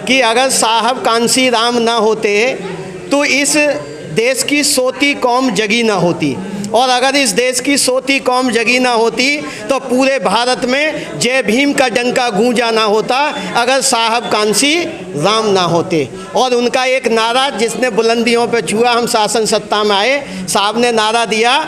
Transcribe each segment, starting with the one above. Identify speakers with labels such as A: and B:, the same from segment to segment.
A: कि अगर साहब कांसी राम ना होते तो इस देश की सोती कौम जगी ना होती, और अगर इस देश की सोती कौम जगी ना होती तो पूरे भारत में जय भीम का डंका गूंजा ना होता अगर साहब कांसी राम ना होते। और उनका एक नारा जिसने बुलंदियों पे छुआ, हम शासन सत्ता में आए, साहब ने नारा दिया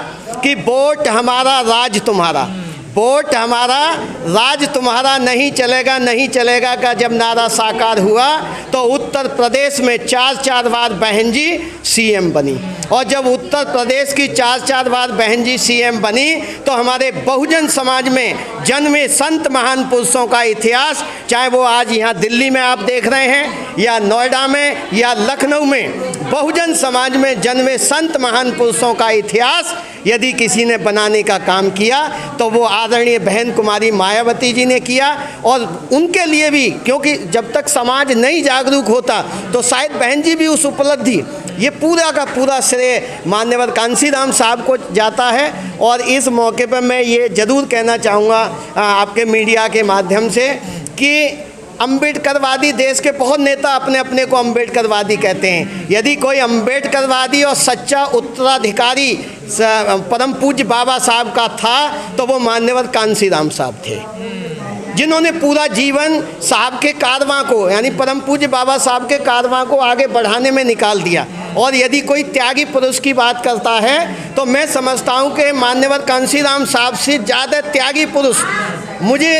A: कि वोट हमारा राज तुम्हारा, वोट हमारा राज तुम्हारा, नहीं चलेगा नहीं चलेगा का जब नारा साकार हुआ तो उत्तर प्रदेश में 4 बार बहन जी सीएम बनी। और जब उत्तर प्रदेश की 4 बार बहन जी सीएम बनी तो हमारे बहुजन समाज में जन्मे संत महान पुरुषों का इतिहास, चाहे वो आज यहाँ दिल्ली में आप देख रहे हैं या नोएडा में या लखनऊ में, बहुजन समाज में जन्मे संत महान पुरुषों का इतिहास यदि किसी ने बनाने का काम किया तो वो आदरणीय बहन कुमारी मायावती जी ने किया। और उनके लिए भी, क्योंकि जब तक समाज नहीं जागरूक होता तो शायद बहन जी भी उस उपलब्धि, ये पूरा का पूरा श्रेय मान्यवर कांसीराम साहब को जाता है। और इस मौके पर मैं ये ज़रूर कहना चाहूँगा आपके मीडिया के माध्यम से कि अम्बेडकरवादी, देश के बहुत नेता अपने अपने को अम्बेडकरवादी कहते हैं, यदि कोई अम्बेडकरवादी और सच्चा उत्तराधिकारी परम पूज्य बाबा साहब का था तो वो मान्यवर कांसीराम साहब थे, जिन्होंने पूरा जीवन साहब के कारवां को, यानी परम पूज्य बाबा साहब के कारवां को आगे बढ़ाने में निकाल दिया। और यदि कोई त्यागी पुरुष की बात करता है तो मैं समझता हूँ कि मान्यवर कांसीराम साहब से ज़्यादा त्यागी पुरुष मुझे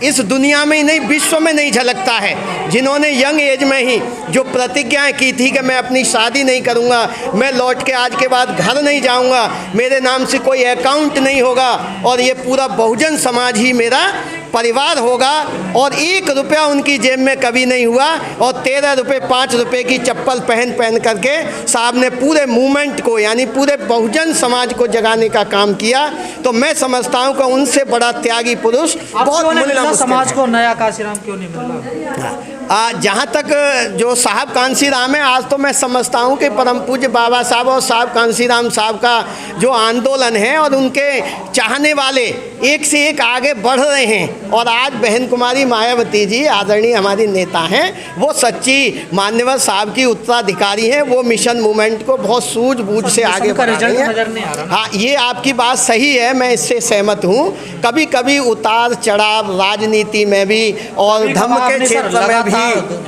A: इस दुनिया में ही नहीं, विश्व में नहीं झलकता है, जिन्होंने यंग एज में ही जो प्रतिज्ञाएं की थी कि मैं अपनी शादी नहीं करूंगा, मैं लौट के आज के बाद घर नहीं जाऊंगा, मेरे नाम से कोई अकाउंट नहीं होगा और ये पूरा बहुजन समाज ही मेरा परिवार होगा, और 1 रुपया उनकी जेब में कभी नहीं हुआ। और 13 रुपये 5 रुपये की चप्पल पहन करके साहब ने पूरे मूवमेंट को, यानी पूरे बहुजन समाज को जगाने का काम किया। तो मैं समझता हूँ कि उनसे बड़ा त्यागी पुरुष बहुत मिलना
B: समाज को नया कांसीराम क्यों नहीं मिला?
A: जहाँ तक जो साहब कांसीराम है, आज तो मैं समझता हूँ कि परम पूज्य बाबा साहब और साहब कांसीराम साहब का जो आंदोलन है और उनके चाहने वाले एक से एक आगे बढ़ रहे हैं। और आज बहन कुमारी मायावती जी आदरणीय हमारी नेता हैं, वो सच्ची मान्यवर साहब की उत्तराधिकारी हैं, वो मिशन मूवमेंट को बहुत सूझबूझ से आगे बढ़ा रही हैं। हाँ, ये आपकी बात सही है, मैं इससे सहमत हूँ। कभी कभी उतार चढ़ाव राजनीति में भी और धर्म के क्षेत्र में भी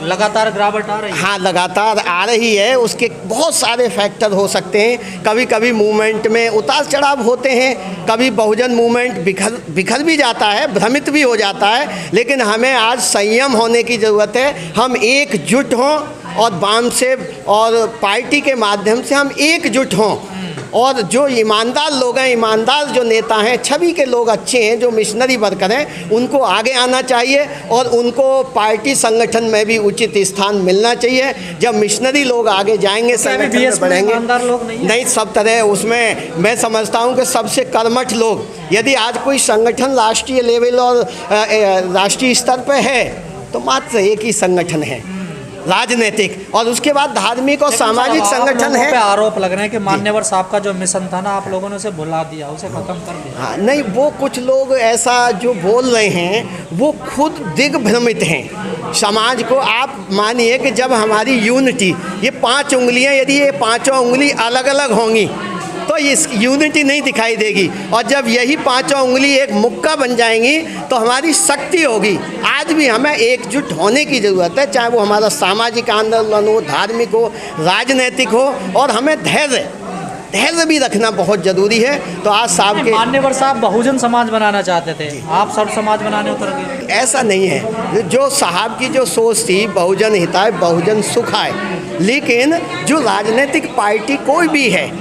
B: लगातार गिरावट आ रही है।
A: हाँ, लगातार आ रही है, उसके बहुत सारे फैक्टर हो सकते हैं। कभी कभी मूवमेंट में उतार चढ़ाव होते हैं, कभी बहुजन मूवमेंट बिखर भी जाता है, भ्रमित भी हो जाता है, लेकिन हमें आज संयम होने की ज़रूरत है। हम एकजुट हों और वाम से और पार्टी के माध्यम से हम एकजुट हों, और जो ईमानदार लोग हैं, ईमानदार जो नेता हैं, छवि के लोग अच्छे हैं, जो मिशनरी वर्कर हैं, उनको आगे आना चाहिए और उनको पार्टी संगठन में भी उचित स्थान मिलना चाहिए। जब मिशनरी लोग आगे जाएंगे, संगठन में बढ़ेंगे, नहीं सब तरह उसमें मैं समझता हूँ कि सबसे कर्मठ लोग, यदि आज कोई संगठन राष्ट्रीय लेवल और राष्ट्रीय स्तर पर है तो मात्र एक ही संगठन है, राजनीतिक, और उसके बाद धार्मिक और सामाजिक संगठन है।
B: आरोप लग रहे हैं कि मान्यवर साहब का जो मिशन था ना, आप लोगों ने उसे भुला दिया, उसे खत्म कर दिया।
A: हाँ, नहीं, वो कुछ लोग ऐसा जो बोल रहे हैं वो खुद दिग्भ्रमित हैं समाज को। आप मानिए कि जब हमारी यूनिटी, ये 5 उंगलियां, यदि ये 5 उंगली अलग अलग होंगी तो इस यूनिटी नहीं दिखाई देगी, और जब यही 5 उंगली एक मुक्का बन जाएंगी तो हमारी शक्ति होगी। आज भी हमें एकजुट होने की ज़रूरत है, चाहे वो हमारा सामाजिक आंदोलन हो, धार्मिक हो, राजनीतिक हो, और हमें धैर्य भी रखना बहुत ज़रूरी है। तो आज साहब के
B: मान्यवर साहब बहुजन समाज बनाना चाहते थे, आप सर्व समाज बनाने उतर गए।
A: ऐसा नहीं है, जो साहब की जो सोच थी बहुजन हिताय बहुजन सुखाय, लेकिन जो राजनीतिक पार्टी कोई भी है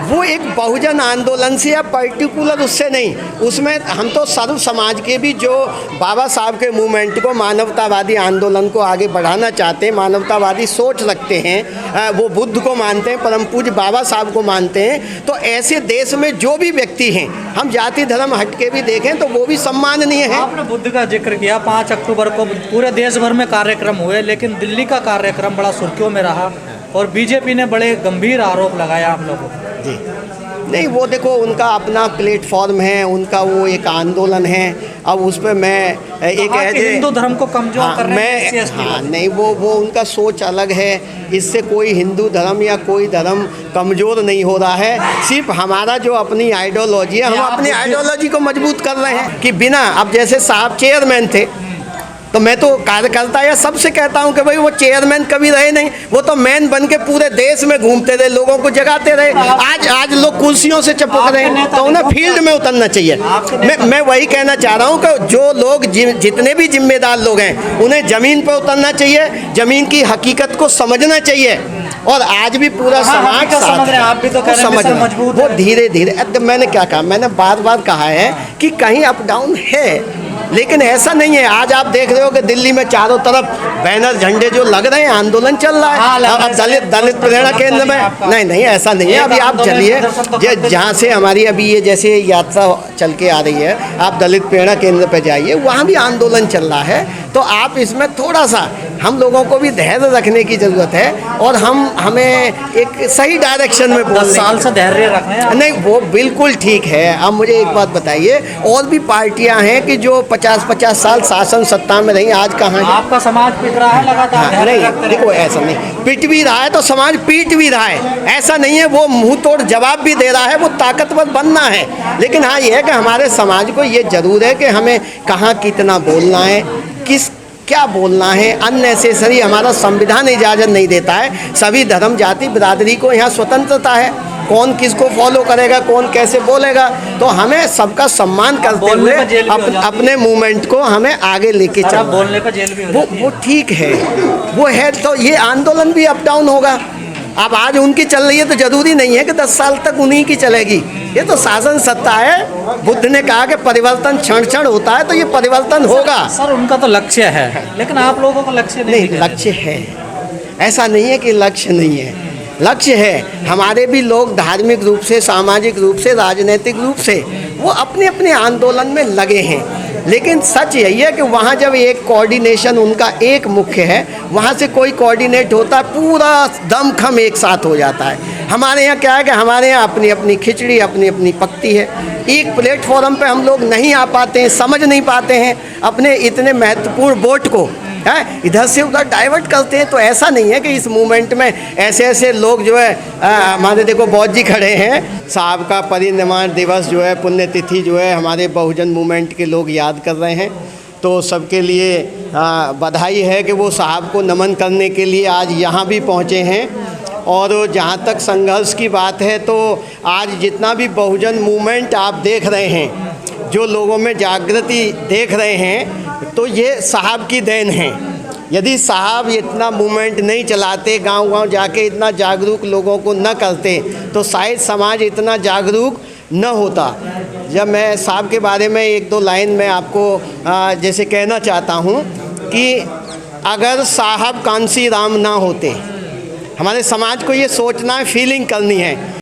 A: वो एक बहुजन आंदोलन से या पर्टिकुलर उससे नहीं, उसमें हम तो सर्व समाज के भी जो बाबा साहब के मूवमेंट को, मानवतावादी आंदोलन को आगे बढ़ाना चाहते हैं, मानवतावादी सोच रखते हैं, वो बुद्ध को मानते हैं, परम पूज्य बाबा साहब को मानते हैं। तो ऐसे देश में जो भी व्यक्ति हैं, हम जाति धर्म हट के भी देखें तो वो भी सम्माननीय है।
B: आपने बुद्ध का जिक्र किया, 5 अक्टूबर को पूरे देश भर में कार्यक्रम हुए, लेकिन दिल्ली का कार्यक्रम बड़ा सुर्खियों में रहा और बीजेपी ने बड़े गंभीर आरोप लगाया आप लोगों को।
A: जी, नहीं, वो देखो उनका अपना प्लेटफॉर्म है, उनका वो एक आंदोलन है। अब उस पर मैं एक
B: हिंदू धर्म को कमजोर कर रहे हैं SC, ST
A: हाँ, नहीं, वो उनका सोच अलग है। इससे कोई हिंदू धर्म या कोई धर्म कमज़ोर नहीं हो रहा है। सिर्फ हमारा जो अपनी आइडियोलॉजी है, हम अपनी आइडियोलॉजी को मजबूत कर रहे हैं कि बिना, अब जैसे साहब चेयरमैन थे तो मैं तो कार्यकर्ता या सबसे कहता हूं कि भाई वो चेयरमैन कभी रहे नहीं, वो तो मैन बन के पूरे देश में घूमते रहे, लोगों को जगाते रहे। आज लोग कुर्सियों से चिपक रहे हैं, तो उन्हें फील्ड में उतरना चाहिए। मैं वही कहना चाह रहा हूं कि जो लोग जितने भी जिम्मेदार लोग हैं उन्हें ज़मीन पर उतरना चाहिए, ज़मीन की हकीकत को समझना चाहिए। और आज भी पूरा समाज
B: समझ रहे हैं, आप भी तो कह रहे हैं मजबूत
A: वो धीरे धीरे। मैंने क्या कहा, मैंने बार बार कहा है कि कहीं अप डाउन है, लेकिन ऐसा नहीं है। आज आप देख रहे हो कि दिल्ली में चारों तरफ बैनर झंडे जो लग रहे हैं, आंदोलन चल रहा है। अब दलित प्रेरणा केंद्र में नहीं ऐसा नहीं है। अभी आप चलिए जहाँ से हमारी अभी ये जैसे यात्रा चल के आ रही है, आप दलित प्रेरणा केंद्र पे जाइए, वहाँ भी आंदोलन चल रहा है। तो आप इसमें थोड़ा सा हम लोगों को भी धैर्य रखने की ज़रूरत है, और हमें एक सही डायरेक्शन में
B: 10 साल से धैर्य रख रहे हैं।
A: नहीं, वो बिल्कुल ठीक है। अब मुझे एक बात बताइए, और भी पार्टियां हैं कि जो 50-50 साल शासन सत्ता में रही, आज कहाँ?
B: आपका समाज पिट रहा है लगातार।
A: हाँ, नहीं देखो, ऐसा नहीं, पिट भी रहा है तो समाज पीट भी रहा है, ऐसा नहीं है। वो मुंह तोड़ जवाब भी दे रहा है, वो ताकतवर बनना है। लेकिन हाँ, ये है कि हमारे समाज को ये जरूर है कि हमें कहाँ कितना बोलना है, क्या बोलना है। अननेसेसरी हमारा संविधान इजाज़त नहीं देता है। सभी धर्म जाति बिरादरी को यहाँ स्वतंत्रता है, कौन किसको फॉलो करेगा, कौन कैसे बोलेगा। तो हमें सबका सम्मान करते हुए अपने मूवमेंट को हमें आगे लेके चलना।
B: बोलने पर जेल भी
A: वो ठीक है, वो है। तो ये आंदोलन भी अप डाउन होगा। अब आज उनकी चल रही है तो जरूरी नहीं है कि 10 साल तक उन्हीं की चलेगी। ये तो शासन सत्ता है। बुद्ध ने कहा कि परिवर्तन क्षण क्षण होता है, तो ये परिवर्तन होगा।
B: सर उनका तो लक्ष्य है, लेकिन आप लोगों का लक्ष्य नहीं।
A: लक्ष्य है, ऐसा नहीं है कि लक्ष्य नहीं है, लक्ष्य है। हमारे भी लोग धार्मिक रूप से, सामाजिक रूप से, राजनीतिक रूप से वो अपने अपने आंदोलन में लगे हैं। लेकिन सच यही है कि वहाँ जब एक कोऑर्डिनेशन उनका एक मुख्य है, वहाँ से कोई कोऑर्डिनेट होता है, पूरा दमखम एक साथ हो जाता है। हमारे यहाँ क्या है कि हमारे यहाँ अपनी अपनी खिचड़ी अपनी अपनी पकती है। एक प्लेटफॉर्म पे हम लोग नहीं आ पाते हैं, समझ नहीं पाते हैं अपने इतने महत्वपूर्ण वोट को, है इधर से उधर डाइवर्ट करते हैं। तो ऐसा नहीं है कि इस मूवमेंट में ऐसे ऐसे लोग जो है, हमारे देखो बौद्ध जी खड़े हैं, साहब का परिनिर्वाण दिवस जो है, पुण्यतिथि जो है, हमारे बहुजन मूवमेंट के लोग याद कर रहे हैं। तो सबके लिए बधाई है कि वो साहब को नमन करने के लिए आज यहाँ भी पहुँचे हैं। और जहाँ तक संघर्ष की बात है, तो आज जितना भी बहुजन मूवमेंट आप देख रहे हैं, जो लोगों में जागृति देख रहे हैं, तो ये साहब की देन है। यदि साहब इतना मूवमेंट नहीं चलाते, गांव-गांव जाके इतना जागरूक लोगों को न करते, तो शायद समाज इतना जागरूक न होता। जब मैं साहब के बारे में 1-2 लाइन में आपको जैसे कहना चाहता हूँ कि अगर साहब कांसी राम ना होते, हमारे समाज को ये सोचना है, फीलिंग करनी है